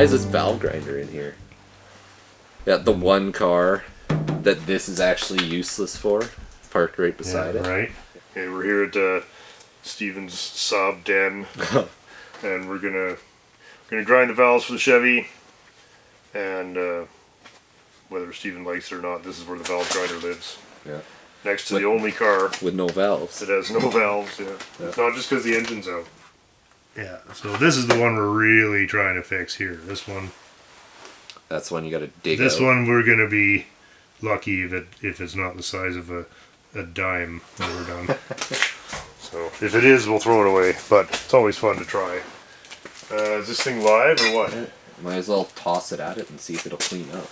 why is this valve grinder in here? Yeah, the one car that this is actually useless for, parked right beside it. Right. Okay, we're here at Steven's Saab den, and we're gonna grind the valves for the Chevy, and whether Steven likes it or not, this is where the valve grinder lives. Yeah. Next to the only car with no valves. It has no valves. Yeah. It's not just because the engine's out. Yeah. So this is the one we're really trying to fix here. This one. That's one you got to dig This out. one we're gonna be lucky if it's not the size of a dime when we're done. So if it is, we'll throw it away. But it's always fun to try. Is this thing live or what? Might as well toss it at it and see if it'll clean up.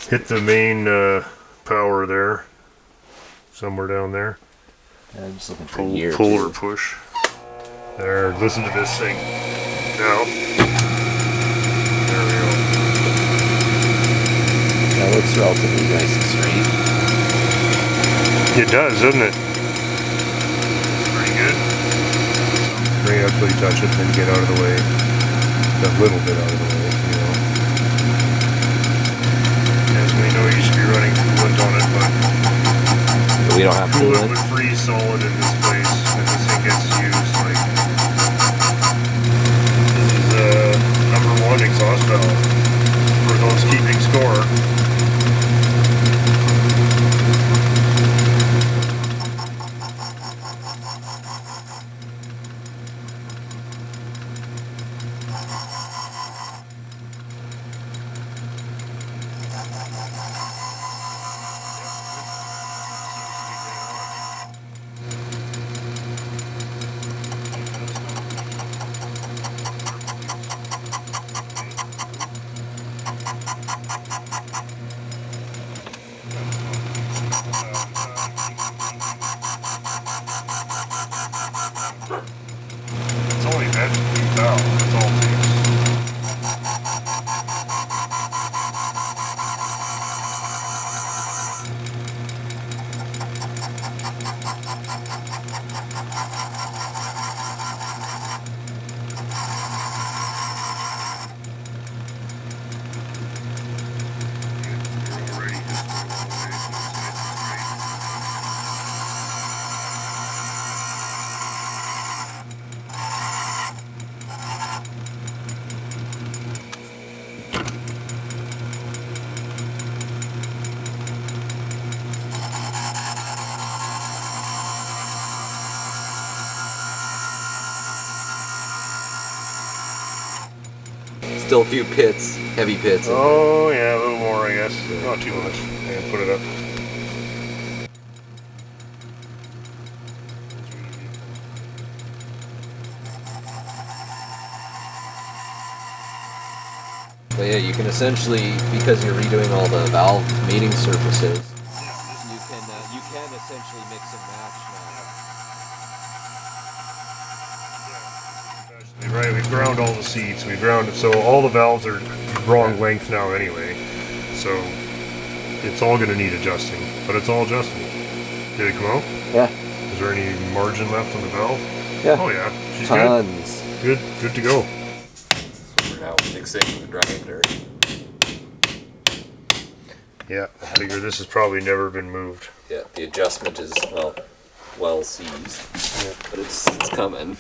Hit the main power there. Somewhere down there. Yeah, I'm just looking for a pull or push. There, listen to this thing. Now. There we go. That looks relatively nice and straight. It does, doesn't it? Pretty good. Bring it up till you touch it, then get out of the way. A little bit out of the way, you know. As we know, you should be running coolant on it, but we don't have coolant would freeze solid in this place, and this thing gets used like this is #1 exhaust valve for those keeping score. It's only that valve, that's all it takes. Still a few pits, heavy pits. Oh yeah, a little more I guess. Not too much. And put it up. But yeah, you can essentially, because you're redoing all the valve mating surfaces, you can essentially mix and match now. Right, we've ground all the seats. We ground so all the valves are wrong length now anyway. So it's all going to need adjusting, but it's all adjustable. Did it come out? Yeah. Is there any margin left on the valve? Yeah. Oh yeah, she's tons. Good to go. So we're now fixing the grinder. Yeah, I figure this has probably never been moved. Yeah, the adjustment is well seized, but it's coming.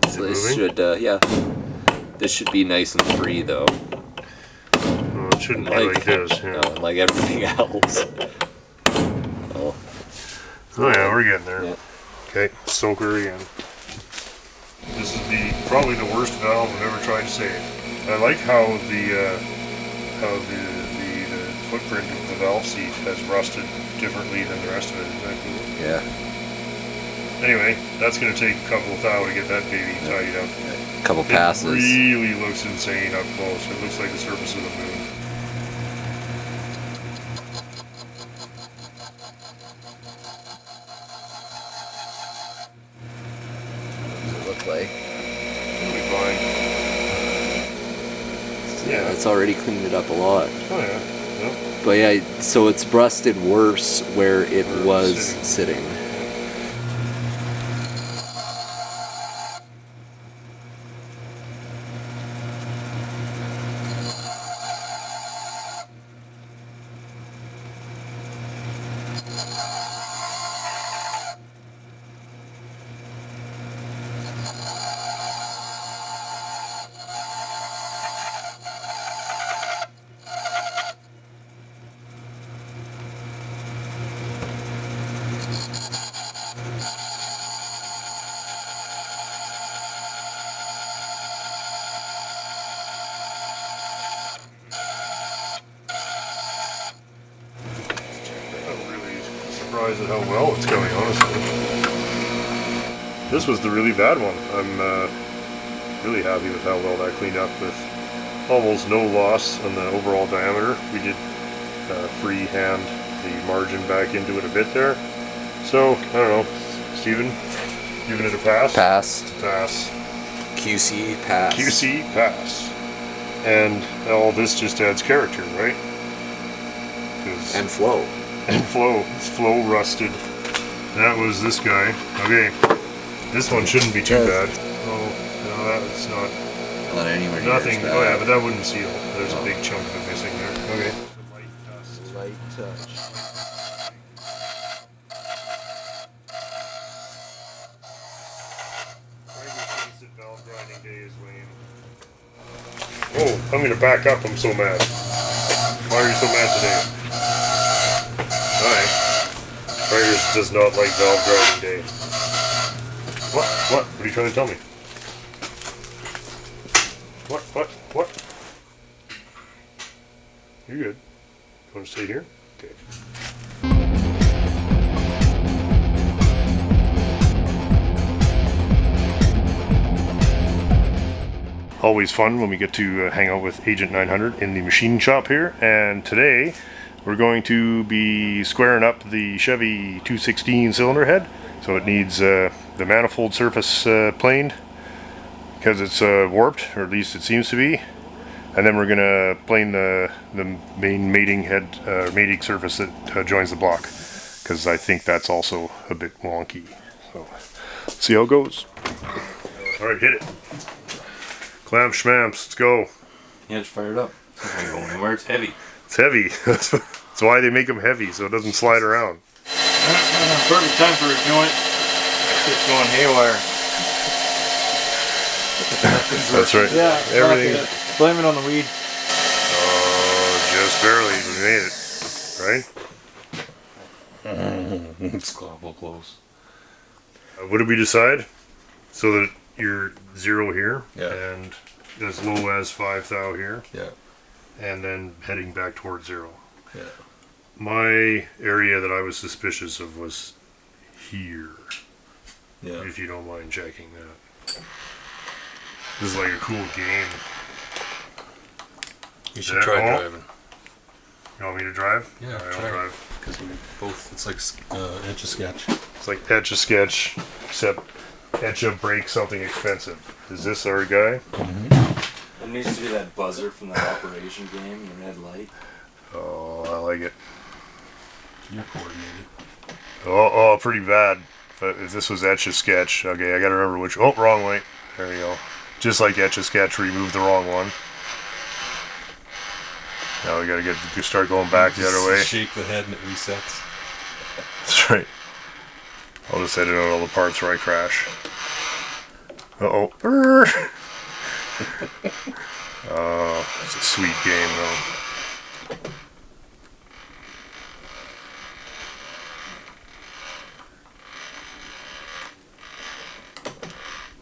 So this should this should be nice and free though. Well, it shouldn't be like this. Yeah. No, like everything else. Oh yeah, we're getting there. Yeah. Okay, soaker again. This is probably the worst valve I've ever tried to save. I like how the footprint of the valve seat has rusted differently than the rest of it. Isn't that cool? Yeah. Anyway, that's going to take a couple of thou to get that baby tidied up. A couple passes. It really looks insane up close. It looks like the surface of the moon. What does it look like? It'll be fine. Yeah, it's already cleaned it up a lot. Oh yeah. Yep. But yeah, so it's rusted worse where it was sitting. surprised at how well it's going, honestly. This was the really bad one. I'm really happy with how well that cleaned up with almost no loss on the overall diameter. We did freehand the margin back into it a bit there. So, I don't know. Steven, giving it a pass? Pass. Pass. QC, pass. QC, pass. And all this just adds character, right? And flow. And flow. It's flow rusted. That was this guy. Okay. This one shouldn't be too bad. Oh, no, that's not. Not anywhere near Nothing. as bad. Oh yeah, but that wouldn't seal. There's a big chunk of it missing there. Okay. Light dust. Light touch. Valve grinding day is lame. Oh, I'm gonna back up. I'm so mad. Why are you so mad today? Alright. Tigers does not like valve grinding day. What? What? What are you trying to tell me? What? You're good. You want to stay here? Okay. Always fun when we get to hang out with Agent 900 in the machine shop here, and today we're going to be squaring up the Chevy 216 cylinder head. So it needs the manifold surface planed because it's warped, or at least it seems to be, and then we're gonna plane the main mating head mating surface that joins the block, because I think that's also a bit wonky. So see how it goes. All right, hit it. Clamp schmamps, let's go. Yeah, just fire it up. It's not going anywhere. It's heavy. It's heavy. That's why they make them heavy, so it doesn't slide around. Perfect time for a joint. It's going haywire. That's right. Yeah, everything. Blame it on the weed. Oh, just barely. We made it, right? It's awful close. What did we decide? So that you're 0 here, Yeah. and as low as 5 thou here, Yeah. and then heading back towards 0. Yeah. My area that I was suspicious of was here. Yeah. If you don't mind checking that. This is like a cool game. You should try driving. You want me to drive? Yeah, I'll try. drive. Because we both, it's like Etch-a-Sketch. It's like Etch-a-Sketch, except Etch-a-Break something expensive. Is this our guy? Mm-hmm. It needs to be that buzzer from the Operation game, the red light. Oh, I like it. You're coordinated. Oh, pretty bad. But if this was Etch-a-Sketch, okay, I gotta remember which. Oh, wrong way. There we go. Just like Etch-a-Sketch, remove the wrong one. Now we gotta start going back the other way. Shake the head and it resets. That's right. I'll just edit out all the parts where I crash. Uh-oh. Oh, it's a sweet game,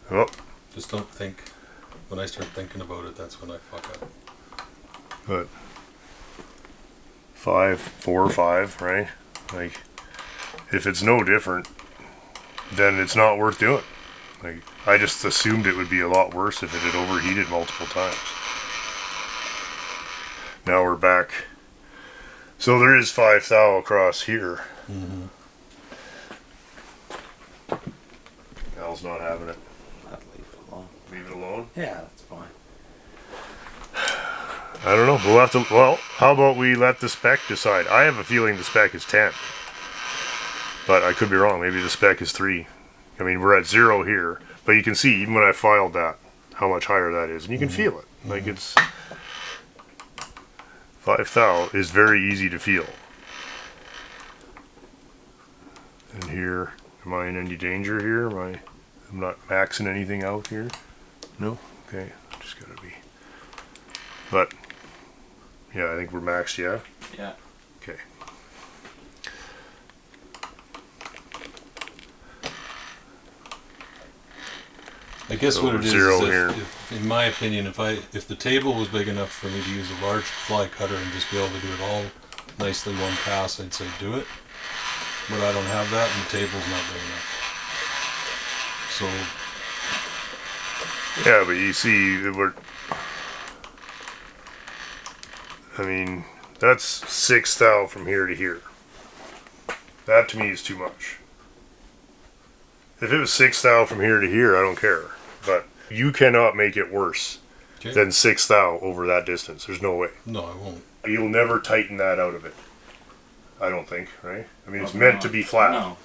though. Oh. Just don't think. When I start thinking about it, that's when I fuck up. But 5, 4, 5, right? Like, if it's no different, then it's not worth doing. Like, I just assumed it would be a lot worse if it had overheated multiple times. Now we're back. So there is 5 thou across here. Mm-hmm. Al's not having it. I'd leave it alone. Leave it alone? Yeah, that's fine. I don't know. We'll have to. Well, how about we let the spec decide? I have a feeling the spec is 10. But I could be wrong. Maybe the spec is 3. I mean, we're at 0 here. But you can see, even when I filed that, how much higher that is. And you can feel it. Like, it's... 5 thou is very easy to feel. And here, am I in any danger here? I'm not maxing anything out here? No? Okay. Just gotta be. But, yeah, I think we're maxed, yeah? Yeah. Okay. I guess So what it is, zero is here. if, in my opinion, if the table was big enough for me to use a large fly cutter and just be able to do it all nicely one pass, I'd say do it. but I don't have that, and the table's not big enough. So, Yeah, but you see, I mean, that's 6 thou from here to here. That to me is too much. If it was 6 thou from here to here, I don't care. But you cannot make it worse than 6 thou over that distance. There's no way. no, I won't. You'll never tighten that out of it. I don't think, right? I mean, it's meant to be flat. No.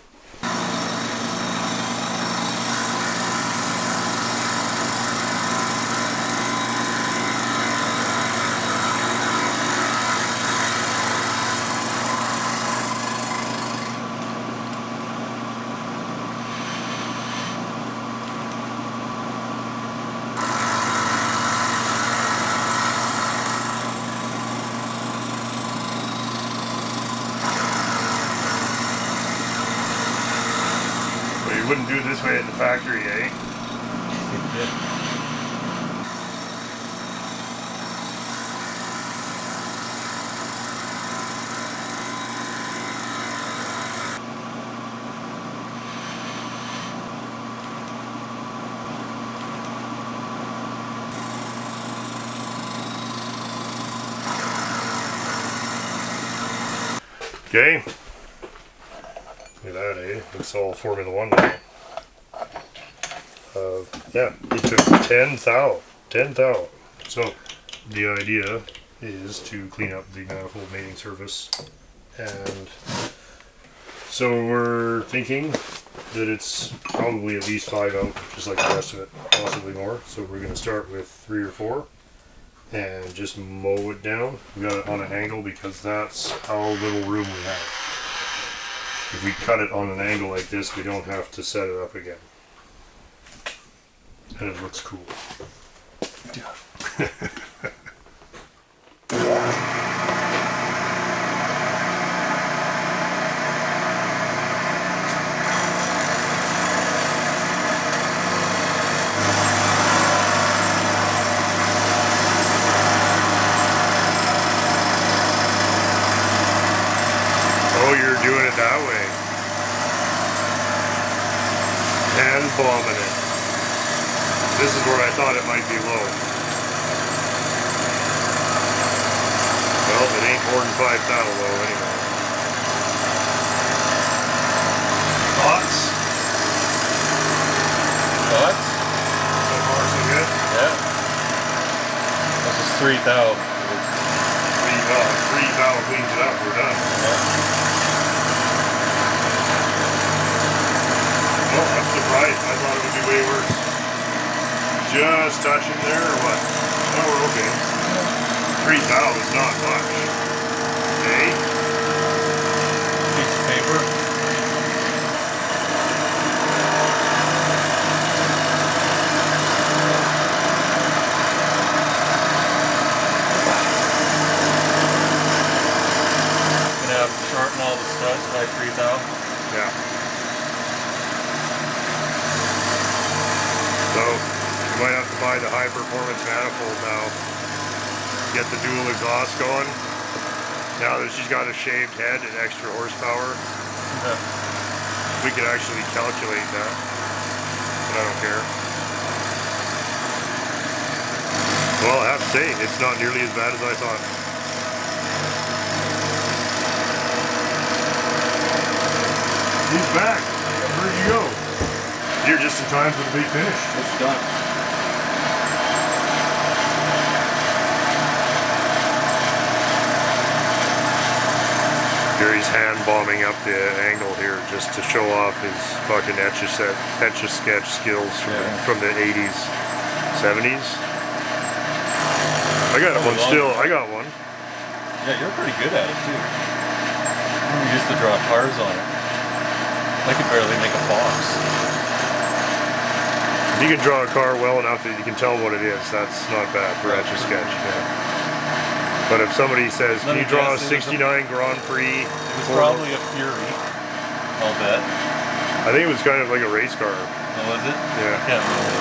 Wouldn't do it this way at the factory, eh? Okay. Look at that, eh? It's all Formula One now. Yeah, it took 10 thou. 10 thou. So, the idea is to clean up the manifold mating surface. And so we're thinking that it's probably at least 5 out, just like the rest of it, possibly more. So we're going to start with 3 or 4 and just mow it down. We got it on an angle because that's how little room we have. If we cut it on an angle like this, we don't have to set it up again. And it looks cool. Oh, you're doing it that way. Hand bombing it. This is where I thought it might be low. Well, it ain't more than 5 thou low anyway. Thoughts? Thoughts? So far so good? Yeah. This is 3 thou. 3 thou cleans it up, we're done. Oh, I'm surprised. I thought it would be way worse. Just touching there or what? Oh, we're okay. 3 thou is not much. Okay. Piece of paper. Gonna have to shorten all the studs by 3 thou. Yeah. So, you might have to buy the high performance manifold now. Get the dual exhaust going. Now that she's got a shaved head and extra horsepower, we could actually calculate that. But I don't care. Well, I have to say, it's not nearly as bad as I thought. He's back. Where'd you go? You're just in time for the big finish. It's done. Gary's hand bombing up the angle here just to show off his fucking etch-a-sketch skills from the 80s, 70s. I got one still. I got one. Yeah, you're pretty good at it too. We used to draw cars on it. I could barely make a box. If you can draw a car well enough that you can tell what it is, that's not bad for etch-a-sketch. Yeah. But if somebody says, can you draw a 69 Grand Prix? It was probably a Fury, I'll bet. I think it was kind of like a race car. Oh, was it? Yeah. I can't remember.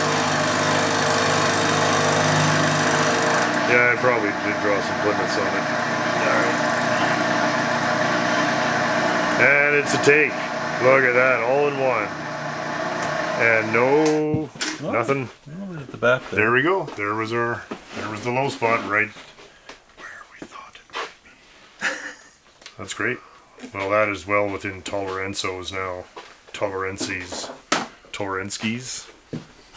Yeah, I probably did draw some limits on it. Alright. And it's a take. Look at that, all in one. And nothing. At the back there. There we go. There was the low spot right where we thought it would be. That's great. Well, that is well within Toleranzo's now. Toleranskis.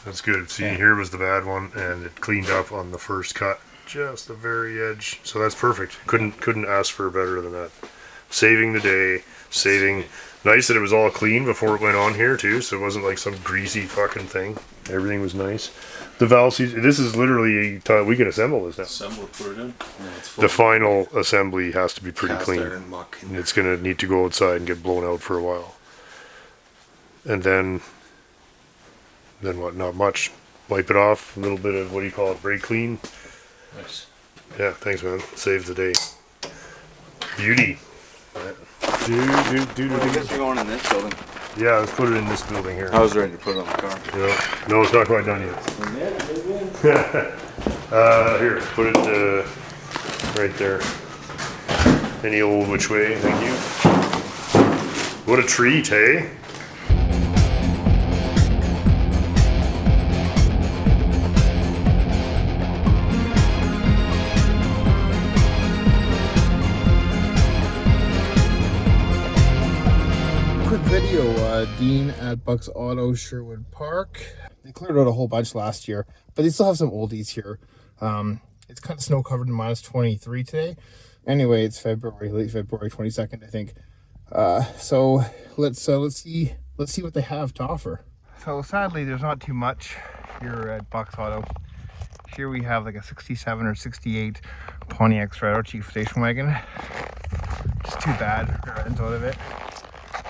That's good. See, here was the bad one, and it cleaned up on the first cut, just the very edge. So that's perfect. Couldn't ask for better than that. Saving the day. Nice that it was all clean before it went on here too, so it wasn't like some greasy fucking thing. Everything was nice. The valve seats, this is literally, we can assemble this now. Assemble, put it in. The final assembly has to be pretty Cast clean. iron muck. And it's going to need to go outside and get blown out for a while. And then what? Not much. Wipe it off. A little bit of, what do you call it, brake clean. Nice. Yeah, thanks man. Saves the day. Beauty. I guess you're going in this building. Yeah, let's put it in this building here. I was ready to put it on the car. Yeah. No, it's not quite done yet. Here, put it right there. Any old which way, thank you. What a treat, hey? Video, Dean at Buck's Auto, Sherwood Park. They cleared out a whole bunch last year, but they still have some oldies here. It's kind of snow covered in -23 today. Anyway, it's late February 22nd, I think. So let's see what they have to offer. So sadly, there's not too much here at Buck's Auto. Here we have like a 67 or 68 Pontiac Strato Chief station wagon. Just too bad, ends out of it.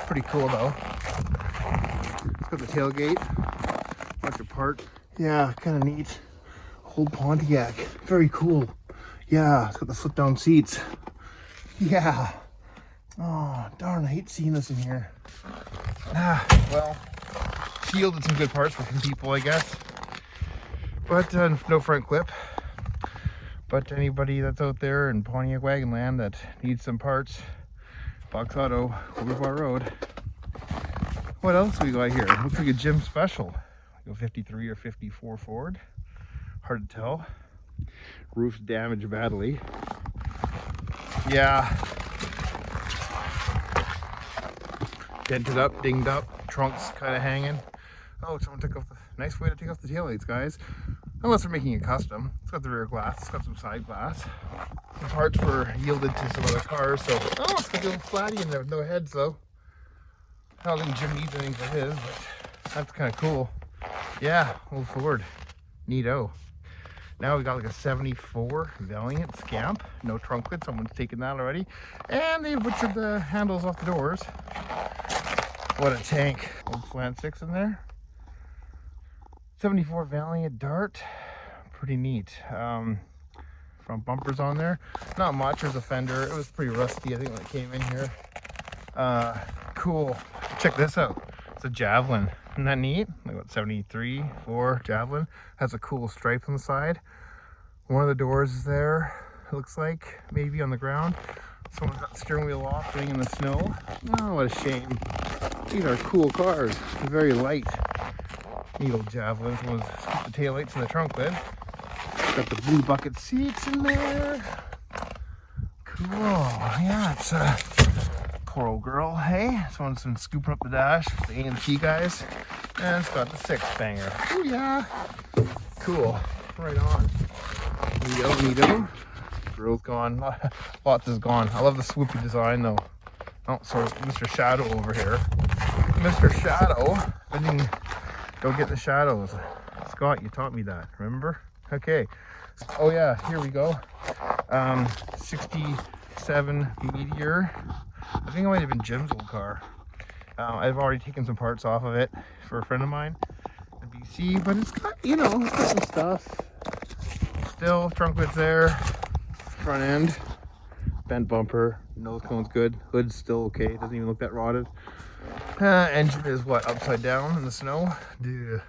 Pretty cool though. It's got the tailgate, bunch of parts. Yeah, kind of neat. Old Pontiac, very cool. Yeah, it's got the flip down seats. Yeah. Oh, darn, I hate seeing this in here. Well, she yielded some good parts for some people, I guess. But no front clip. But anybody that's out there in Pontiac Wagon land that needs some parts, Buck's Auto, Overbar Road. What else we got here? Looks like a gym special. Like a 53 or 54 Ford. Hard to tell. Roof's damaged badly. Yeah. Dented up, dinged up. Trunk's kind of hanging. Oh, someone took off the... Nice way to take off the taillights, guys. Unless they're making it custom. It's got the rear glass. It's got some side glass. The parts were yielded to some other cars, so... Oh, it's got a little flatty in there with no heads, though. I don't think Jim needs anything for his, but that's kind of cool. Yeah, old Ford. Neato. Now we got like a 74 Valiant Scamp. No trunk lid. Someone's taken that already. And they butchered the handles off the doors. What a tank. Old slant 6 in there. 74 Valiant Dart. Pretty neat. Front bumpers on there. Not much. There's a fender. It was pretty rusty, I think, when it came in here. Cool. Check this out. It's a Javelin. Isn't that neat? Like what, 73, 4 Javelin. Has a cool stripe on the side. One of the doors is there. It looks like maybe on the ground. Someone got the steering wheel off, laying in the snow. Oh, what a shame. These are cool cars. Very light. Neat old Javelin. Someone's scooped the taillights in the trunk lid. Got the blue bucket seats in there. Cool. Yeah, it's a poor old girl. Hey, someone's been scooping up the dash with the AMC guys. And it's got the 6 banger. Oh yeah. Cool. Right on. Neato. Grill's gone. Lots is gone. I love the swoopy design though. Oh, sorry, Mr. Shadow over here. Mr. Shadow. I didn't go get the shadows. Scott, you taught me that. Remember? Okay. Oh yeah, here we go. 67 Meteor. I think it might have been Jim's old car. I've already taken some parts off of it for a friend of mine in BC, but it's got, you know, it's got some stuff. Still, trunk lid's there. Front end. Bent bumper. Nose cone's good. Hood's still okay. Doesn't even look that rotted. Engine is what? Upside down in the snow? Dude.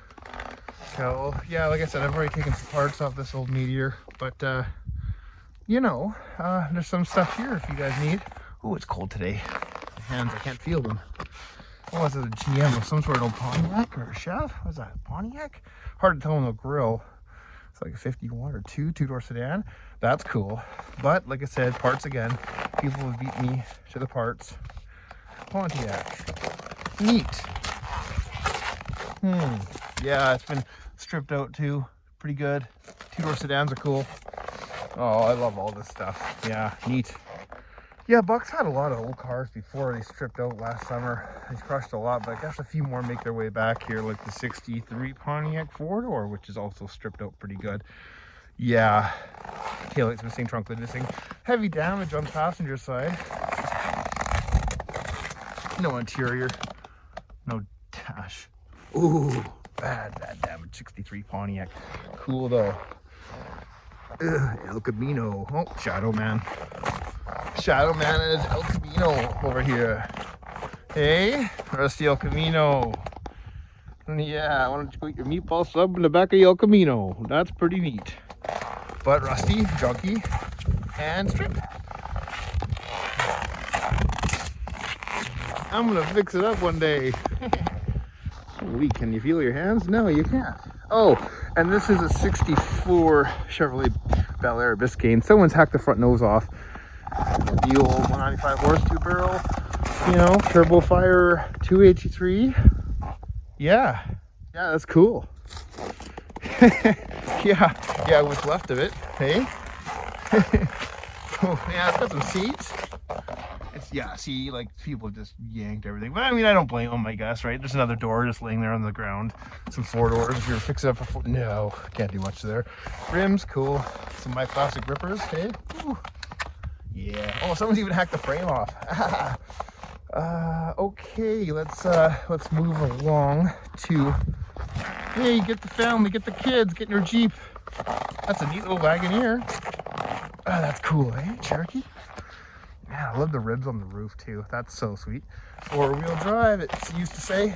So, yeah, like I said, I've already taken some parts off this old Meteor, but, you know, there's some stuff here if you guys need. Oh, it's cold today. hands. I can't feel them. Unless it's a GM of some sort of Pontiac or a Chevy. What's that? Pontiac? Hard to tell on the grill. It's like a 51 or 2-door sedan. That's cool. But like I said, parts again. People have beat me to the parts. Pontiac. Neat. Yeah, it's been stripped out too. Pretty good. 2-door sedans are cool. Oh, I love all this stuff. Yeah, neat. Yeah, Buck's had a lot of old cars before. They stripped out last summer. He's crushed a lot, but I guess a few more make their way back here, like the 63 Pontiac 4-door, which is also stripped out pretty good. Yeah, taillight's missing, trunk lid missing. Heavy damage on the passenger side. No interior, no dash. Ooh, bad damage. 63 Pontiac. Cool though. El Camino. Oh, Shadow Man. Shadow Man and his El Camino over here. Hey, Rusty El Camino. Yeah, why don't you put your meatball sub in the back of El Camino? That's pretty neat. But Rusty, junky, and strip. I'm gonna fix it up one day. Holy, can you feel your hands? No, you can't. Oh, and this is a 64 Chevrolet Bel Air Biscayne. Someone's hacked the front nose off. The old 195 horse 2-barrel, you know, turbo fire 283. Yeah, that's cool. yeah, what's left of it, hey? Oh, yeah, it's got some seats. Yeah, see, like, people just yanked everything. But I mean, I don't blame them, I guess, right? There's another door just laying there on the ground. Some 4-doors. If you're fixing up a no, can't do much there. Rims, cool. Some My Plastic Rippers, hey? Ooh. Yeah. Oh, someone's even hacked the frame off. Okay, let's move along to, hey, get the family, get the kids, get in your Jeep. That's a neat little Wagoneer. That's cool, eh? Cherokee? Man, I love the ribs on the roof too. That's so sweet. 4-wheel drive, it used to say.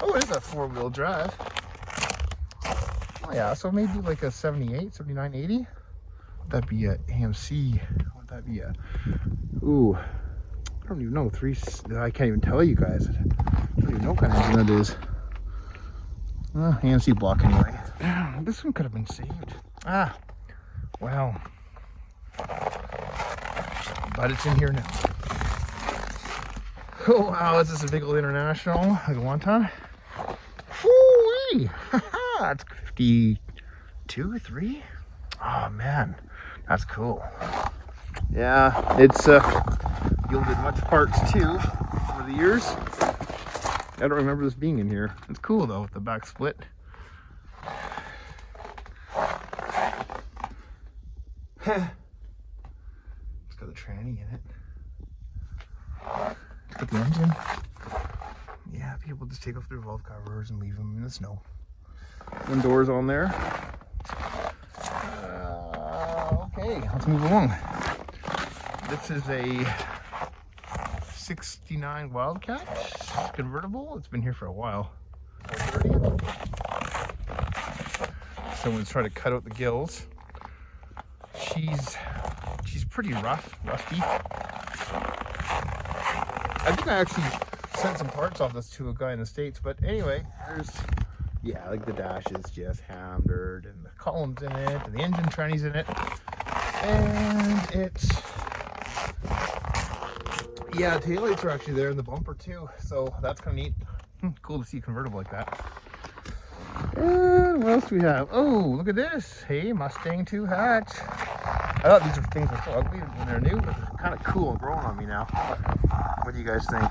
Oh, it is a 4-wheel drive. Oh yeah, so maybe like a 78, 79, 80. That'd be a AMC. Would that be a, ooh, I don't even know. I can't even tell you guys. I don't even know what kind of engine that is. AMC block anyway. Damn, this one could have been saved. Well. But it's in here now. Oh wow, is this a big old International? Like a wonton? Woo-wee! It's 52, 3? Oh man, that's cool. Yeah, it's yielded much parts too over the years. I don't remember this being in here. It's cool though with the back split. It's got the tranny in it. It's got the engine. Yeah, people just take off their valve covers and leave them in the snow. One door's on there. Okay, let's move along. This is a 69 Wildcat Convertible. It's been here for a while. Someone's trying to cut out the gills. She's pretty rusty. I think I actually sent some parts off this to a guy in the States, but anyway, yeah, like the dash is just hammered, and the columns in it, and the engine tranny's in it, and it's, yeah, the taillights are actually there in the bumper too, so that's kind of neat. Cool to see a convertible like that. And what else do we have? Oh, look at this. Hey, Mustang 2 hatch. I thought these things were so ugly when they're new, but they're kind of cool and growing on me now. What do you guys think?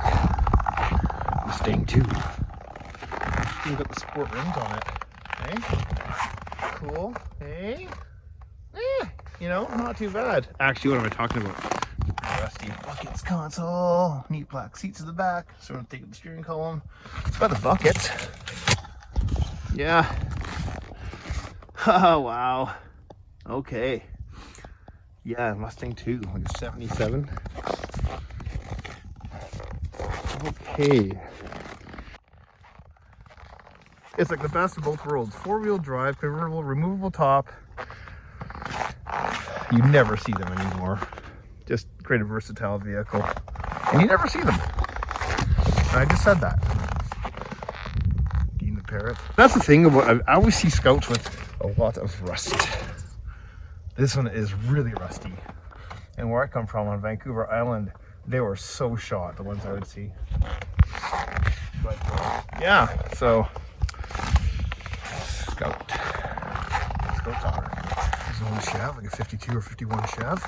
Mustang 2. Even got the sport rims on it. Hey? Cool. Hey? You know, not too bad. Actually, what am I talking about? Rusty buckets console. Neat black seats in the back. So I'm taking the steering column. It's got the buckets. Yeah. Oh, wow. Okay. Yeah, Mustang 2, like a 77. Okay. It's like the best of both worlds. 4-wheel drive, convertible, removable top. You never see them anymore. Just great a versatile vehicle. And you never see them. I just said that. Dean the Parrot. That's the thing about, I always see Scouts with a lot of rust. This one is really rusty. And where I come from on Vancouver Island, they were so shot, the ones I would see. But yeah, so Scout. Scout's honor. There's an old Chev, like a 52 or 51 Chev.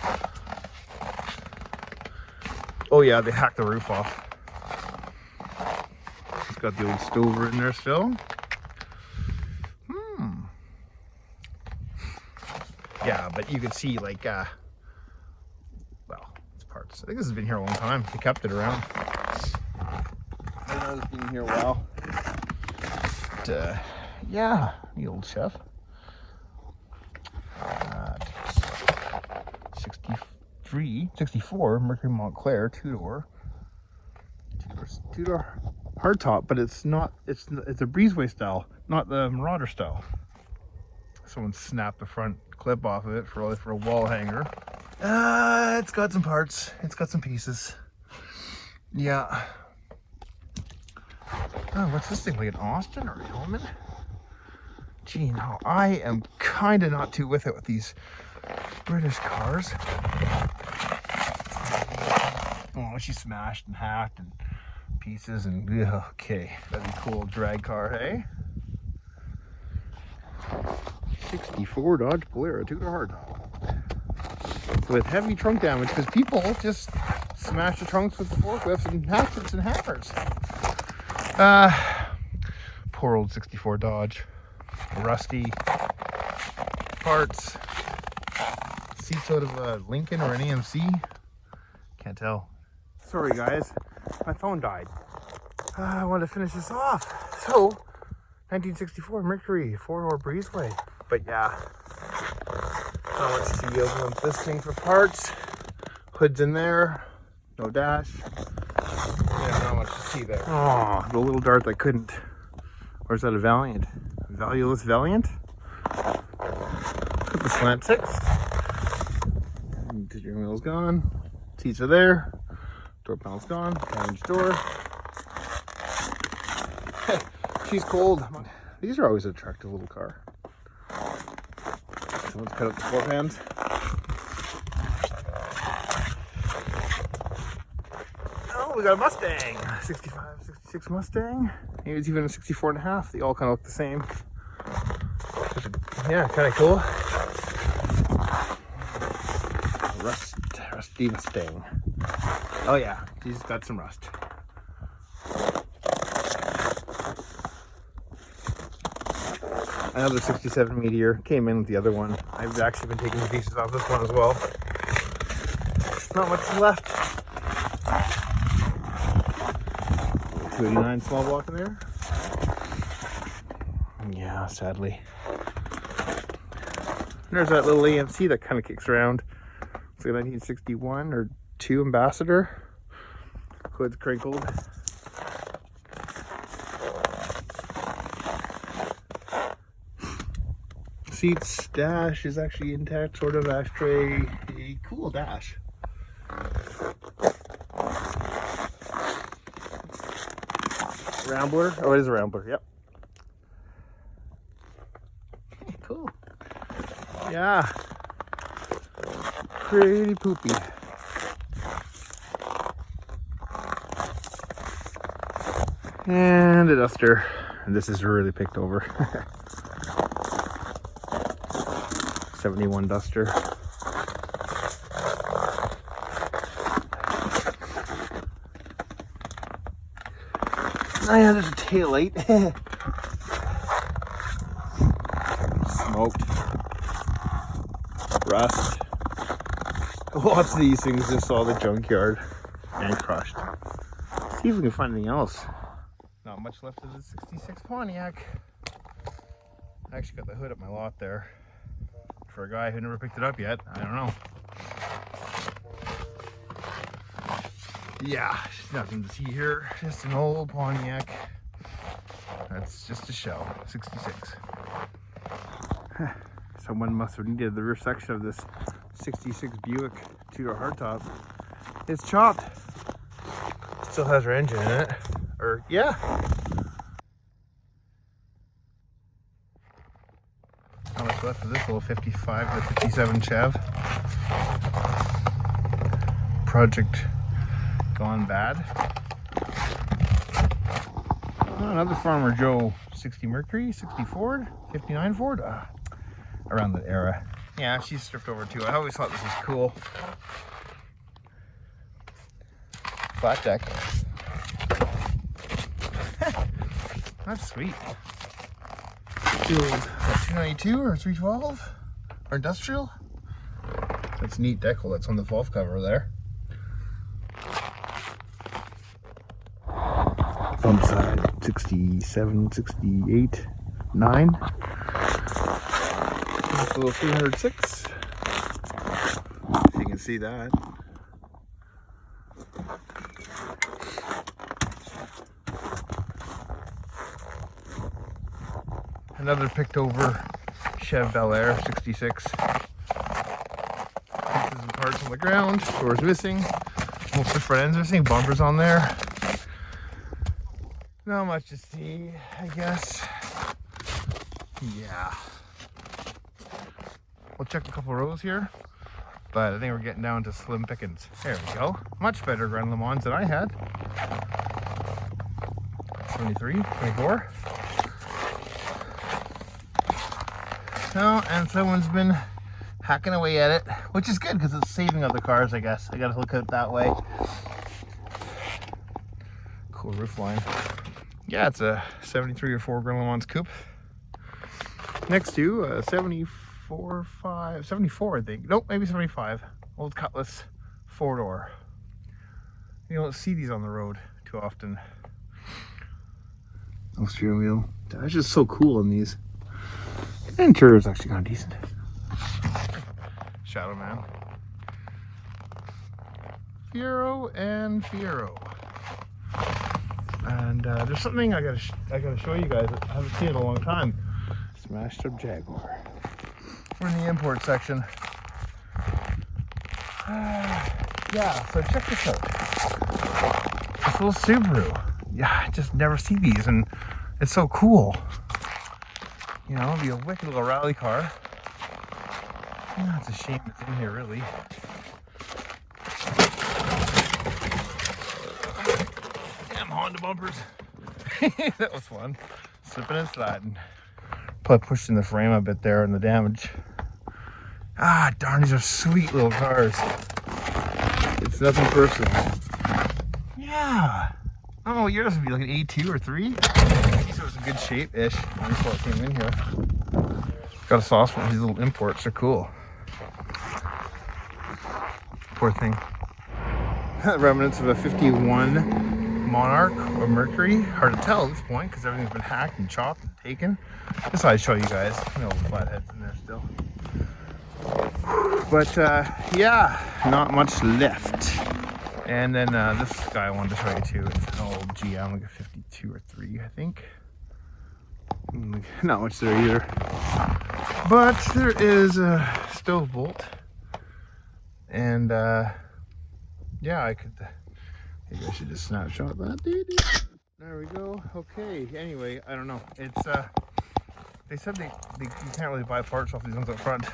Oh yeah, they hacked the roof off. It's got the old stover in there still. Yeah, but you can see like, well, it's parts. I think this has been here a long time. They kept it around. I know it's been here a while. But, yeah, the old Chev. 64 Mercury Montclair, two-door hardtop, but it's not. It's a breezeway style, not the Marauder style. Someone snapped the front clip off of it for a wall hanger. It's got some parts. It's got some pieces. Yeah. Oh, what's this thing? Like an Austin or a Hillman? Gee, no, I am kind of not too with it with these British cars. Oh, she's smashed and hacked and pieces and yeah, okay. That'd be cool drag car, hey? 64 Dodge Polara, two-door hardtop. With heavy trunk damage because people just smash the trunks with forklifts and hatchets and hammers. Poor old 64 Dodge. Rusty parts. Seats out of a Lincoln or an AMC. Can't tell. Sorry guys, my phone died. I want to finish this off. So, 1964 Mercury 4-door breezeway. But yeah, not much to yield on this thing for parts. Hood's in there, no dash. Yeah, not much to see there. Oh, the little Dart that couldn't. Or is that a Valiant? Valueless Valiant? Put the slant 6. The steering wheel's gone. Seats are there. Door panel's gone. Carriage door. She's cold. These are always an attractive little car. Someone's cut up the floor pans. Oh, we got a Mustang. 65, 66 Mustang. Maybe it's even a 64 and a half. They all kind of look the same. Yeah, kind of cool. Rusty Mustang. Oh yeah, he's got some rust. Another 67 Meteor came in with the other one. I've actually been taking the pieces off this one as well. Not much left. 289 small block in there. Yeah, sadly. There's that little AMC that kind of kicks around. It's like a 1961 or 2 Ambassador. Hood's crinkled. Seats, dash is actually intact, sort of ashtray. A cool dash. Rambler. Oh, it is a Rambler. Yep. Cool. Yeah. Pretty poopy. And a Duster. And this is really picked over. 71 Duster. Oh yeah, there's a taillight. Smoked. Rust. Lots of these things just saw the junkyard and crushed. See if we can find anything else. Not much left of the 66 Pontiac. I actually got the hood at my lot there. For a guy who never picked it up yet, I don't know. Yeah, nothing to see here. Just an old Pontiac. That's just a shell. 66. Someone must have needed the rear section of this 66 Buick 2-door hardtop. It's chopped. Still has her engine in it. Or, yeah. How much left of this little 55 to 57 Chev? Project gone bad. Oh, another Farmer Joe 60 Mercury, 60 Ford, 59 Ford. Around that era. Yeah, she's stripped over too. I always thought this was cool. Flat deck. That's sweet. The old 292 or 312 or industrial. That's neat decal that's on the valve cover there. Front side 67, 68, 9. That's a little 306. If you can see that. Another picked over Chev Bel Air 66. Pieces and parts on the ground. Doors missing. Most of the front ends missing. Bumpers on there. Not much to see, I guess. Yeah. We'll check a couple rows here, but I think we're getting down to slim pickings. There we go. Much better Grand Le Mans than I had. 73, 24. Oh, and someone's been hacking away at it, which is good because it's saving other cars, I guess. I gotta look at it that way. Cool roof line. Yeah, it's a 73 or 4 Grand Le Mans coupe. Next to a 74, I think. Nope, maybe 75. Old Cutlass 4-door. You don't see these on the road too often. No steering wheel. That's just so cool in these. The interior is actually kind of decent. Shadow Man. Fiero and Fiero. And there's something I gotta show you guys. I haven't seen it in a long time. Smashed up Jaguar. We're in the import section. Yeah, so check this out. This little Subaru. Yeah, I just never see these, and it's so cool. You know, it'll be a wicked little rally car. Yeah, it's a shame it's in here, really. Damn Honda bumpers. That was fun. Slipping and sliding. Probably pushing the frame a bit there and the damage. Ah, darn, these are sweet little cars. It's nothing personal. Yeah. Oh, yours would be like an A2 or 3. So it's in good shape-ish. Before it came in here. Got a sauce for these little imports. They're cool. Poor thing. Remnants of a 51 Monarch or Mercury. Hard to tell at this point because everything's been hacked and chopped and taken. Just thought I'd show you guys. You know, flatheads in there still. But yeah, not much left. And then this guy I wanted to show you too. It's an old GM, like a 52 or 3, I think. Not much there either. But there is a stove bolt. And yeah, maybe I should just snapshot that. There we go. Okay. Anyway, I don't know. It's they said you can't really buy parts off these ones up front.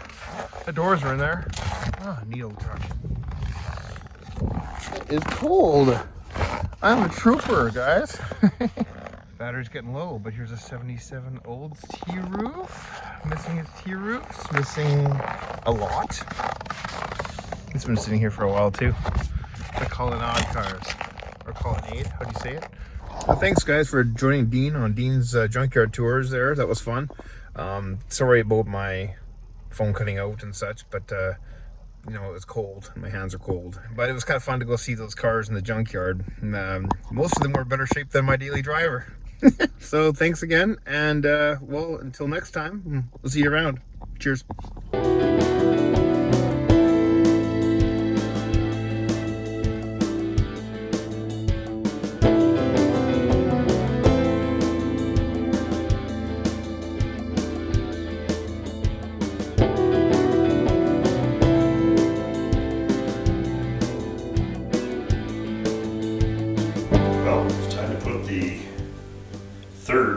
The doors are in there. Ah, neat old truck. It's cold. I'm a trooper, guys. Battery's getting low, but here's a 77 Olds T-roof. Missing its T-roofs. Missing a lot. It's been sitting here for a while too. The Colonnade cars. Or Colonnade, how do you say it? Well, thanks guys for joining Dean on Dean's Junkyard tours there. That was fun. Sorry about my phone cutting out and such, but you know, it was cold. My hands are cold. But it was kind of fun to go see those cars in the junkyard. And, most of them were better shape than my daily driver. So thanks again. And well, until next time, we'll see you around. Cheers.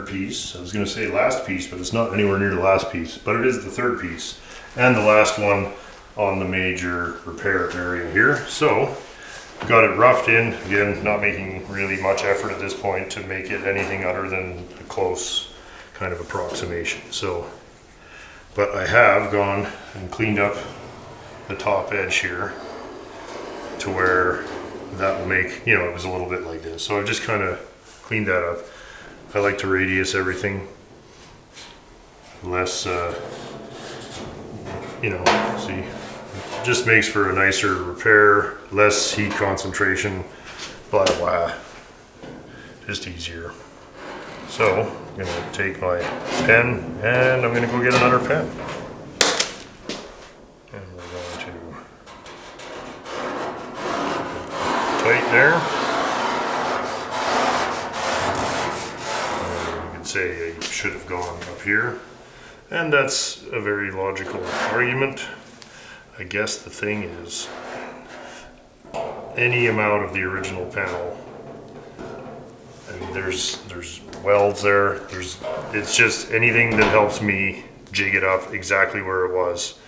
piece. I was going to say last piece, but it's not anywhere near the last piece, but it is the third piece and the last one on the major repair area here. So got it roughed in, again, not making really much effort at this point to make it anything other than a close kind of approximation. So, but I have gone and cleaned up the top edge here to where that will make, you know, it was a little bit like this. So I've just kind of cleaned that up. I like to radius everything less, you know, see, it just makes for a nicer repair, less heat concentration, blah, blah, just easier. So I'm gonna take my pen and I'm gonna go get another pen. And we're going to tight there. You could say I should have gone up here. And that's a very logical argument. I guess the thing is, any amount of the original panel, I mean, there's welds there. It's just anything that helps me jig it up exactly where it was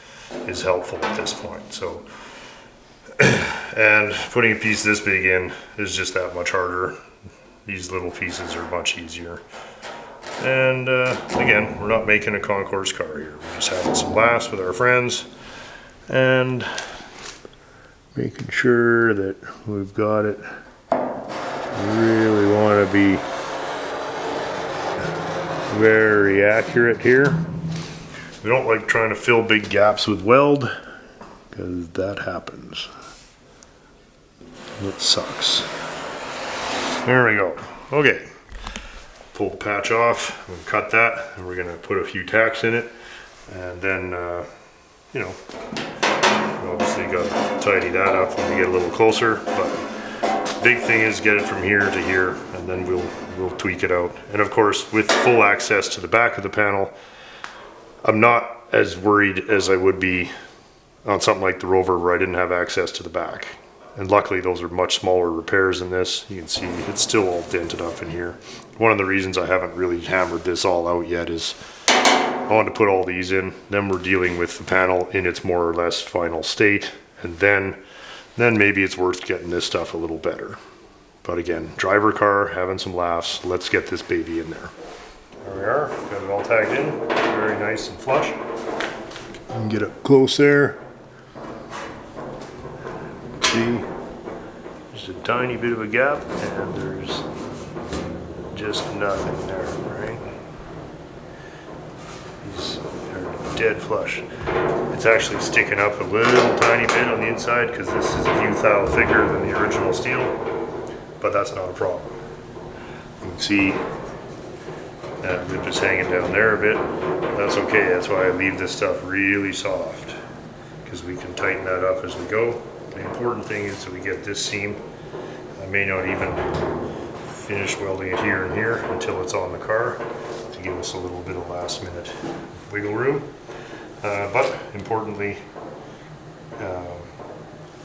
is helpful at this point. So, and putting a piece this big in is just that much harder. These little pieces are much easier. And again, we're not making a concourse car here. We're just having some laughs with our friends and making sure that we've got it. Really want to be very accurate here. We don't like trying to fill big gaps with weld because that happens. It sucks. There we go. Okay. Pull the patch off, we'll cut that, and we're gonna put a few tacks in it, and then, you know, obviously got to tidy that up when we get a little closer, but big thing is get it from here to here, and then we'll tweak it out. And of course, with full access to the back of the panel, I'm not as worried as I would be on something like the Rover where I didn't have access to the back. And luckily those are much smaller repairs than this. You can see it's still all dented up in here. One of the reasons I haven't really hammered this all out yet is I wanted to put all these in. Then we're dealing with the panel in its more or less final state. And then maybe it's worth getting this stuff a little better. But again, driver car, having some laughs. Let's get this baby in there. There we are, got it all tagged in. Very nice and flush. You can get up close there. See, just a tiny bit of a gap, and there's just nothing there, right? These are dead flush. It's actually sticking up a little tiny bit on the inside because this is a few thou thicker than the original steel, but that's not a problem. You can see that rib is hanging down there a bit. That's okay, that's why I leave this stuff really soft, because we can tighten that up as we go. The important thing is that we get this seam. I may not even finish welding it here and here until it's on the car to give us a little bit of last minute wiggle room. But importantly,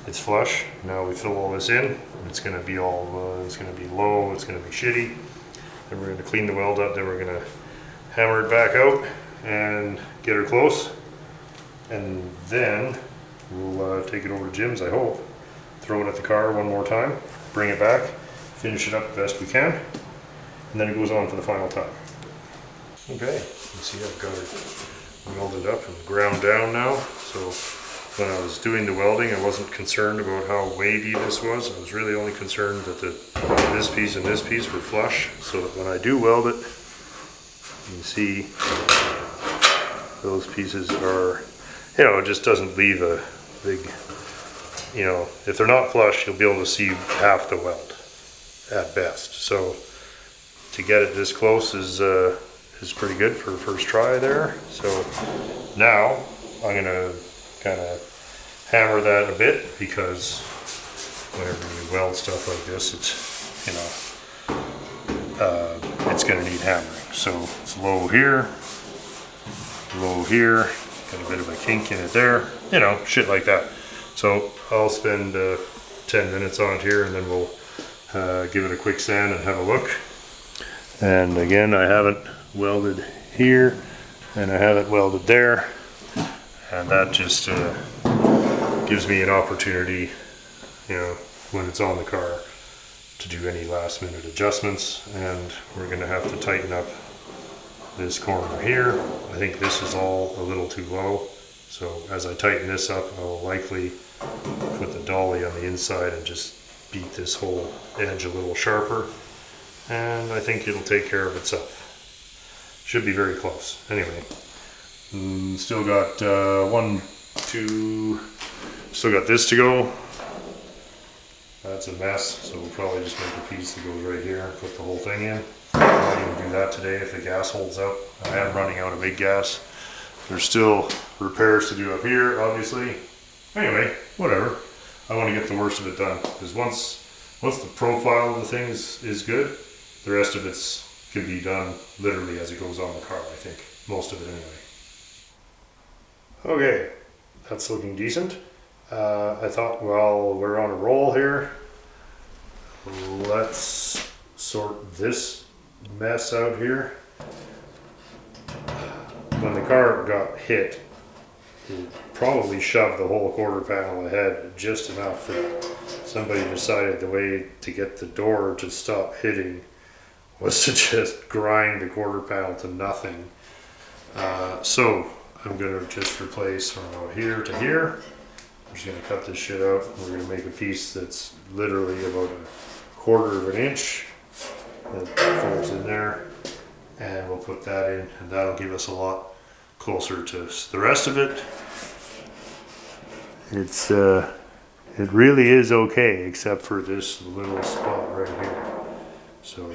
it's flush. Now we fill all this in. It's going to be all, it's going to be low, it's going to be shitty. Then we're going to clean the weld up, then we're going to hammer it back out and get her close. And then we'll take it over to Jim's, I hope. Throw it at the car one more time, bring it back, finish it up the best we can, and then it goes on for the final time. Okay, you can see I've got it welded up and ground down now. So when I was doing the welding, I wasn't concerned about how wavy this was. I was really only concerned that this piece and this piece were flush, so that when I do weld it, you can see those pieces are, you know, it just doesn't leave a big, you know, if they're not flush, you'll be able to see half the weld at best. So to get it this close is pretty good for a first try there. So now I'm gonna kind of hammer that a bit, because whenever you weld stuff like this, it's, you know, it's gonna need hammering. So it's low here, got a bit of a kink in it there, you know, shit like that. So I'll spend 10 minutes on it here, and then we'll give it a quick sand and have a look. And again, I haven't welded here, and I haven't welded there, and that just gives me an opportunity, you know, when it's on the car, to do any last minute adjustments. And we're gonna have to tighten up this corner here. I think this is all a little too low, so as I tighten this up, I will likely put the dolly on the inside and just beat this whole edge a little sharper, and I think it'll take care of itself. Should be very close. Anyway, still got still got this to go. That's a mess, so we'll probably just make a piece that goes right here and put the whole thing in. I'm not going to do that today if the gas holds out. I am running out of big gas. There's still repairs to do up here, obviously. Anyway, whatever. I want to get the worst of it done, because once the profile of the thing is good, the rest of it can be done literally as it goes on the car, I think. Most of it anyway. Okay, that's looking decent. I thought, well, we're on a roll here. Let's sort this mess out here. When the car got hit, it probably shoved the whole quarter panel ahead just enough that somebody decided the way to get the door to stop hitting was to just grind the quarter panel to nothing. So I'm going to just replace from about here to here. I'm just going to cut this shit out. We're going to make a piece that's literally about a quarter of an inch that folds in there, and we'll put that in, and that'll give us a lot closer to the rest of it. It really is okay, except for this little spot right here. So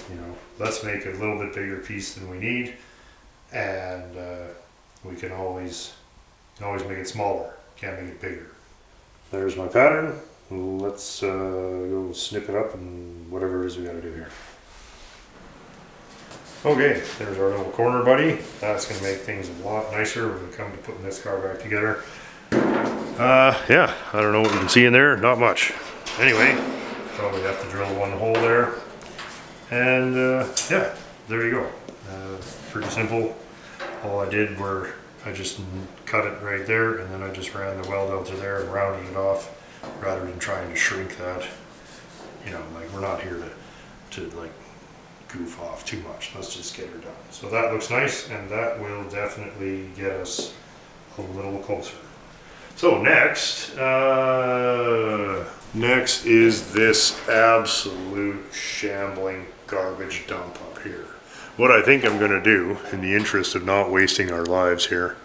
you know, let's make a little bit bigger piece than we need, and we can always make it smaller, can't make it bigger. There's my pattern. Let's go snip it up and whatever it is we gotta do here. Okay, there's our little corner buddy. That's gonna make things a lot nicer when we come to putting this car back together. Yeah, I don't know what you can see in there, not much. Anyway, probably have to drill one hole there. And yeah, there you go. Pretty simple. All I did were I just cut it right there, and then I just ran the weld out to there and rounded it off, rather than trying to shrink that. You know, like, we're not here to like goof off too much. Let's just get her done. So that looks nice, and that will definitely get us a little closer. So next is this absolute shambling garbage dump up here. What I think I'm gonna do, in the interest of not wasting our lives here,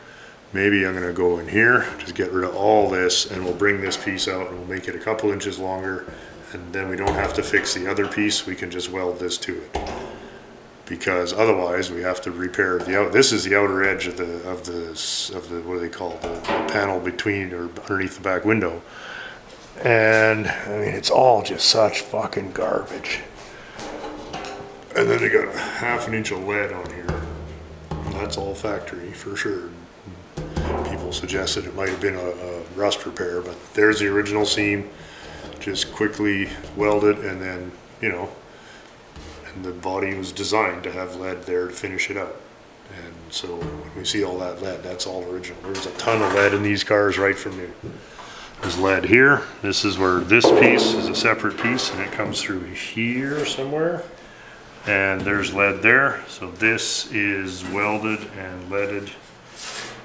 maybe I'm gonna go in here, just get rid of all this, and we'll bring this piece out and we'll make it a couple inches longer, and then we don't have to fix the other piece, we can just weld this to it. Because otherwise we have to repair this is the outer edge of the what do they call the panel between or underneath the back window. And I mean, it's all just such fucking garbage. And then they got a ½ an inch of lead on here. That's all factory for sure. People suggested it might have been a rust repair, but there's the original seam. Just quickly welded, and then, you know, and the body was designed to have lead there to finish it out. And so when we see all that lead, that's all original. There's a ton of lead in these cars right from new. There's lead here. This is where this piece is a separate piece, and it comes through here somewhere. And there's lead there. So this is welded and leaded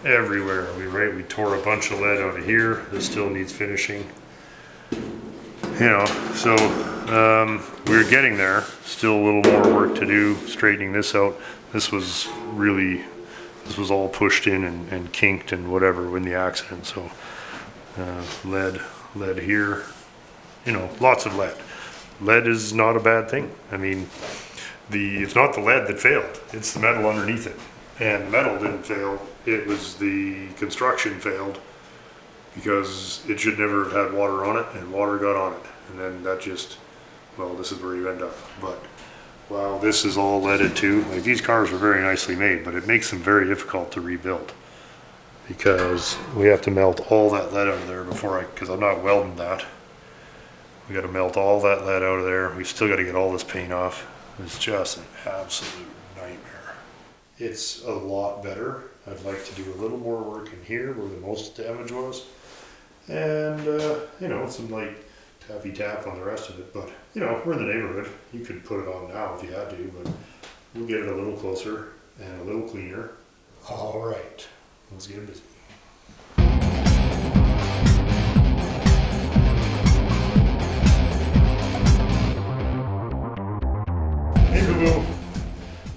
everywhere. We tore a bunch of lead out of here. This still needs finishing. You know, so we're getting there. Still a little more work to do straightening this out. This was all pushed in and kinked and whatever in the accident. So lead here, you know, lots of lead. Lead is not a bad thing. I mean, it's not the lead that failed, it's the metal underneath it. And the metal didn't fail, it was the construction failed, because it should never have had water on it, and water got on it. And then that just, well, this is where you end up. But, wow, this is all leaded too. Like, these cars were very nicely made, but it makes them very difficult to rebuild, because we have to melt all that lead out of there because I'm not welding that. We got to melt all that lead out of there. We've still got to get all this paint off. It's just an absolute nightmare. It's a lot better. I'd like to do a little more work in here where the most damage was. And, you know, some light tappy tap on the rest of it. But, you know, we're in the neighborhood. You could put it on now if you had to, but we'll get it a little closer and a little cleaner. All right, let's get busy. Hey, Boo-Boo.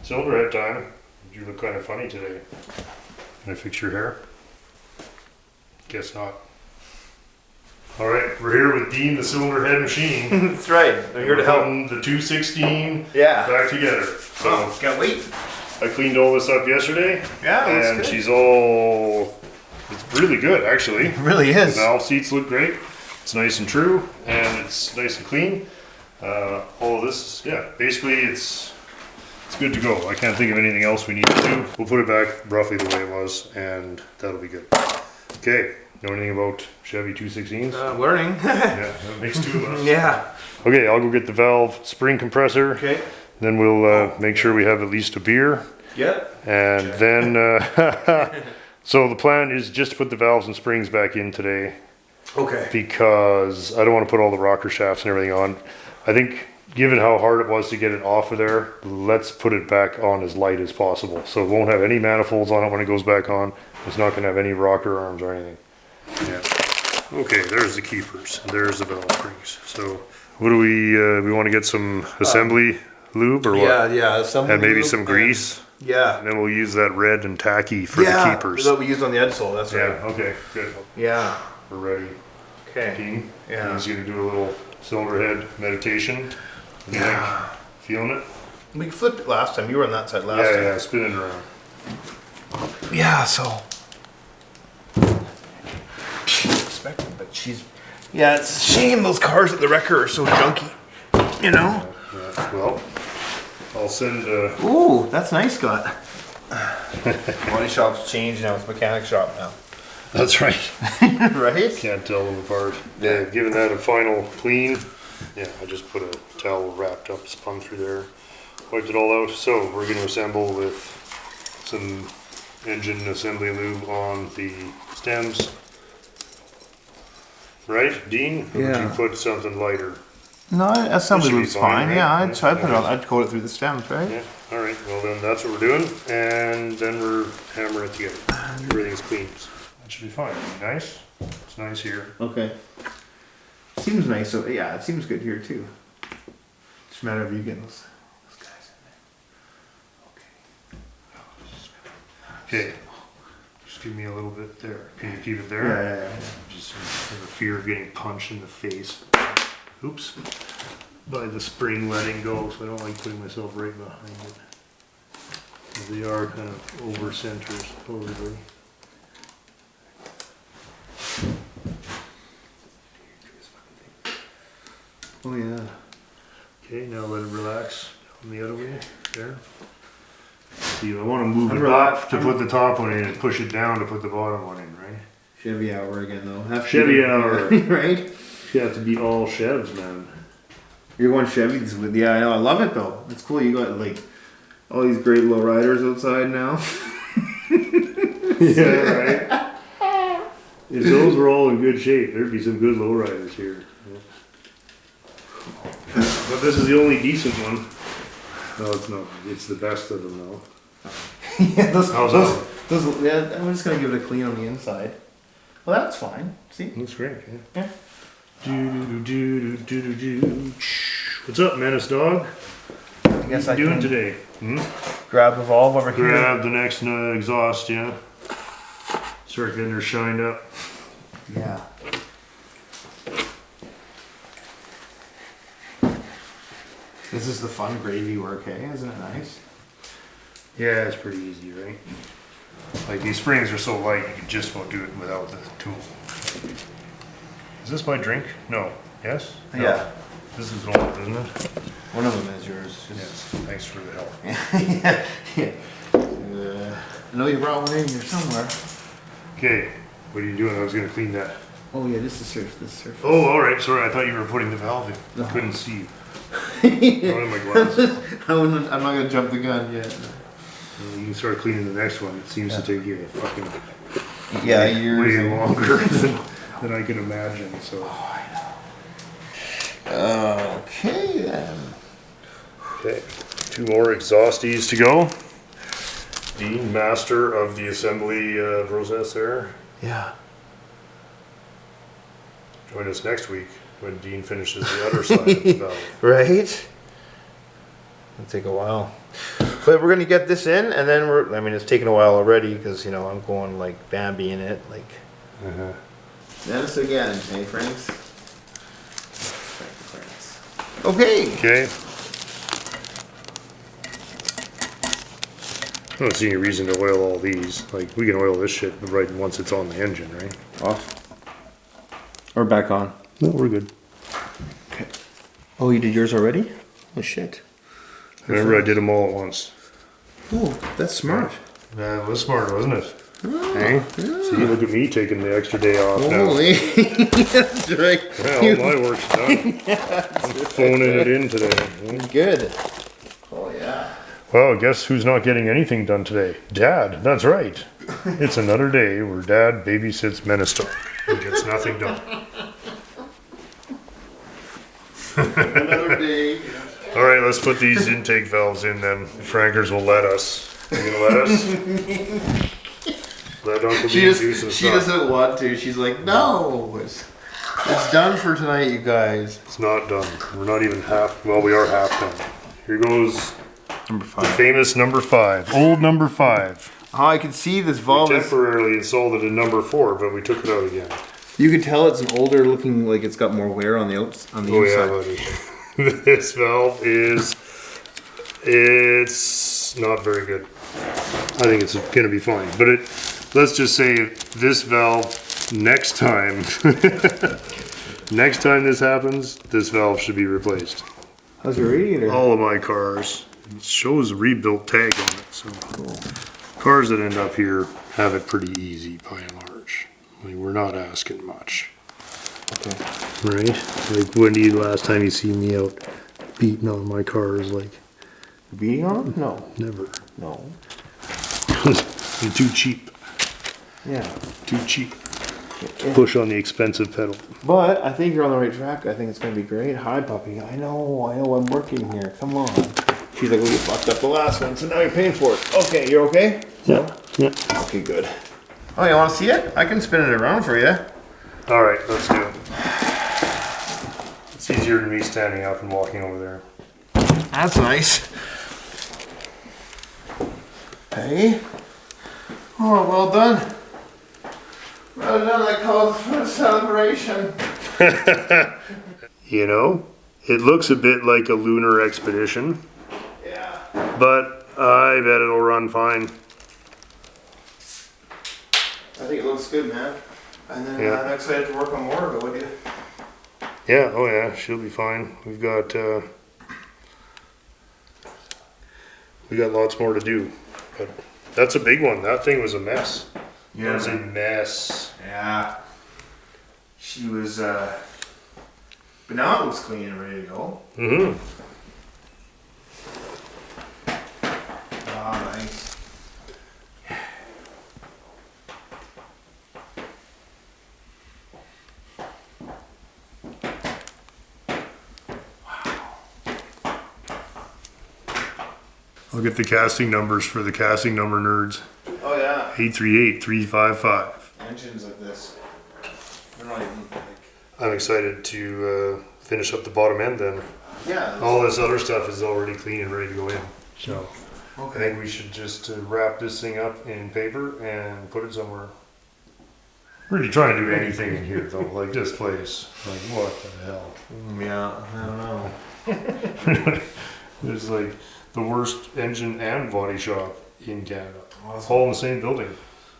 Cylinder head time. You look kind of funny today. Can I fix your hair? Guess not. All right, we're here with Dean, the cylinder head machine. That's right. I'm here to help. Putting the 216 Yeah. back together. So Oh, can't wait. I cleaned all this up yesterday. Yeah, it looks and good. she's all. It's really good, actually. It really The is. valve seats look great. It's nice and true, and it's nice and clean. All of this, yeah, basically it's good to go. I can't think of anything else we need to do. We'll put it back roughly the way it was, and that'll be good. Okay, know anything about Chevy 216s? Learning. Yeah, that makes two of us. Yeah. Okay, I'll go get the valve spring compressor. Okay. Then we'll make sure we have at least a beer. Yep. And then, so the plan is just to put the valves and springs back in today Okay. because I don't want to put all the rocker shafts and everything on. I think given how hard it was to get it off of there, let's put it back on as light as possible. So it won't have any manifolds on it when it goes back on. It's not going to have any rocker arms or anything. Yeah. Okay, there's the keepers. There's the valve springs. So what do we want to get some assembly lube or what? Yeah. And maybe some grease. Yeah. And then we'll use that red and tacky for the keepers. that we used on the outsole. That's Yeah, right. okay, good. Yeah. We're ready. Okay. Dean? Yeah. He's gonna do a little cylinder head meditation. What do you think? Feeling it? We flipped it last time. You were on that side last Yeah, time. yeah, spin it around. Yeah. So. Expecting, but she's. Yeah, it's a shame those cars at the wrecker are so junky. You know. Yeah, well, I'll send, Ooh, that's nice, Scott. Body shop's changed now. It's mechanic shop now. that's right. Right? Can't tell them apart. Yeah, giving that a final clean. Yeah, I just put a towel wrapped up, spun through there, wiped it all out. So we're gonna assemble with some engine assembly lube on the stems. Right, Dean? Or would you Yeah. put something lighter? No, assembly That should be was fine, fine. right? Yeah, Yeah. I'd put it on. I'd coat it through the stems, right? Yeah, all right, well then that's what we're doing, and then we're hammering it together. Everything's clean. That should be fine. Nice? It's nice here. Okay. Seems nice. So yeah, it seems good here too. Just a matter of you getting those guys in there. Okay, just give me a little bit there. Can you keep it there? Yeah. Just have a fear of getting punched in the face. Oops. By the spring letting go, so I don't like putting myself right behind it. They are kind of over centered, supposedly. Oh yeah. Okay, now let it relax on the other way. There. See, I want to move I'm it relaxed. up to put the top one in and push it down to put the bottom one in, right? Chevy hour again though. Have to Chevy be- hour. right? You have to be all Chevs, man. You're going Chevys with yeah. I know. I love it though. It's cool. You got like all these great low riders outside now. Yeah, right. If those were all in good shape, there'd be some good lowriders here. But this is the only decent one. No, it's not. It's the best of them, though. Yeah, How's that? yeah. I'm just gonna give it a clean on the inside. Well, that's fine. See? Looks great. Yeah. Do. What's up, Menace Dog? I What guess you I doing can today? grab the valve over here. Grab the next exhaust, yeah. Start getting her shined up. Yeah. This is the fun gravy work, hey? Isn't it nice? Yeah, it's pretty easy, right? Like these springs are so light, you can just about do it without the tool. Is this my drink? No. Yes? No. Yeah. This is old, isn't it? One of them is yours. Yes. Thanks for the help. I know you brought one in here somewhere. Okay, what are you doing? I was gonna clean that Oh yeah, just the surface. The surface. Oh, all right. Sorry, I thought you were putting the valve in. No. Couldn't see. Not in my glasses. I'm not gonna jump the gun yet. You can start cleaning the next one. It seems to take you a fucking years. way longer than I can imagine. So. Okay then. Okay, 2 more exhausties to go. Dean, master of the assembly process there. Yeah. Join us next week when Dean finishes the other side of the valve. Right? It'll take a while. But we're gonna get this in, and then I mean, it's taken a while already because, you know, I'm going like Bambi in it. Like. Dennis again, hey, Franks? Okay. Okay. I don't see any reason to oil all these. Like, we can oil this shit right once it's on the engine, right? Off. Or back on. No, we're good. Okay. Oh, you did yours already? Oh shit. Remember, I did them all at once. Oh, that's smart. That was smart, wasn't it? Hey? See, look at me taking the extra day off Holy. That's right. now. Yeah, all my work's done. I'm phoning it in today. Good. Oh yeah. Well, guess who's not getting anything done today? Dad, that's right. It's another day where Dad babysits Menestar. He gets nothing done. Another day. All right, let's put these intake valves in then. The Frankers will let us. You gonna let us? Let Uncle Dean do some She stuff. doesn't want to. She's like, no. It's done for tonight, you guys. It's not done. We're not even half. Well, we are half done. Here goes Number the 5. famous number 5. Old number 5. Oh, I can see this We valve is... temporarily installed it in number 4, but we took it out again. You can tell it's an older looking, like it's got more wear on the on the Oh yeah, inside. buddy. This valve it's not very good. I think it's gonna be fine. But let's just say this valve, next time, next time this happens, this valve should be replaced. How's your radiator? All of my cars, it shows a rebuilt tag on it. So cars that end up here have it pretty easy by and large. I mean, we're not asking much. Okay. Right? Like, when do you last time you see me out beating on my cars? Like, Beating on? No. never. No. You're too cheap. Yeah. Too cheap. To push on the expensive pedal. But I think you're on the right track. I think it's going to be great. Hi, puppy. I know. I'm working here. Come on. She's like, well, you fucked up the last one, so now you're paying for it. Okay, you're okay? Yeah. Yeah. Okay, good. Oh, you want to see it? I can spin it around for you. All right, let's do it. It's easier than me standing up and walking over there. That's nice. Hey. Oh, well done. Well done. I call it for a celebration. You know, it looks a bit like a lunar expedition, Yeah. but I bet it'll run fine. I think it looks good, man. And then Yeah. I'm excited to work on more of it with you. Yeah, oh yeah, she'll be fine. We've got lots more to do, but that's a big one. That thing was a mess. It was a mess. Yeah. She was, but now it looks clean and ready to go. Mm-hmm. Ah, nice. I'll get the casting numbers for the casting number nerds. Oh yeah. 838-355. Engines like this. They're not even like. I'm excited to finish up the bottom end then. Yeah. All this other stuff is already clean and ready to go in. So I Okay. think we should just wrap this thing up in paper and put it somewhere. We're really trying to do anything in here though, like this place. Like what the hell? Yeah, I don't know. There's like the worst engine and body shop in Canada. All in the same building.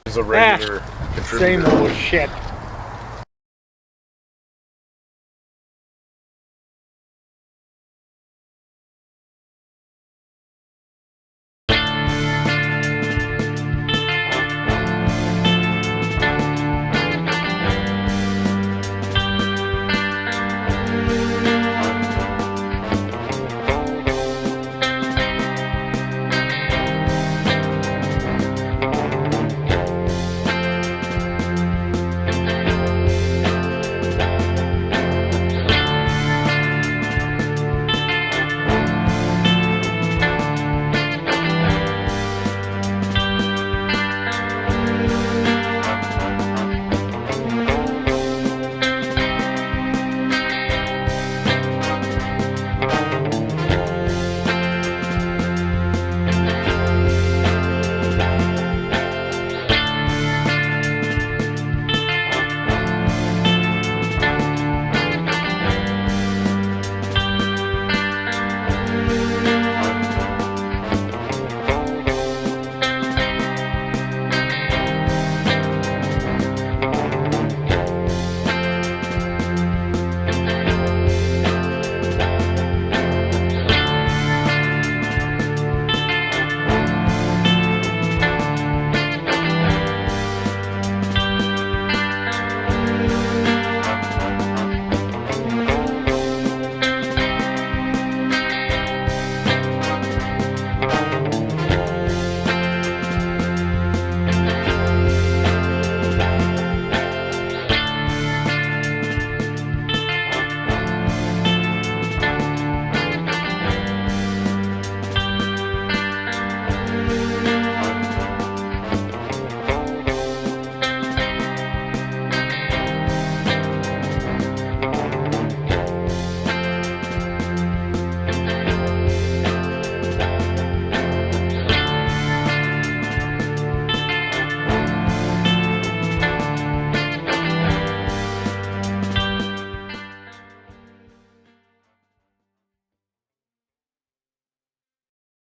It's a regular Same old shit.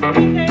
Every day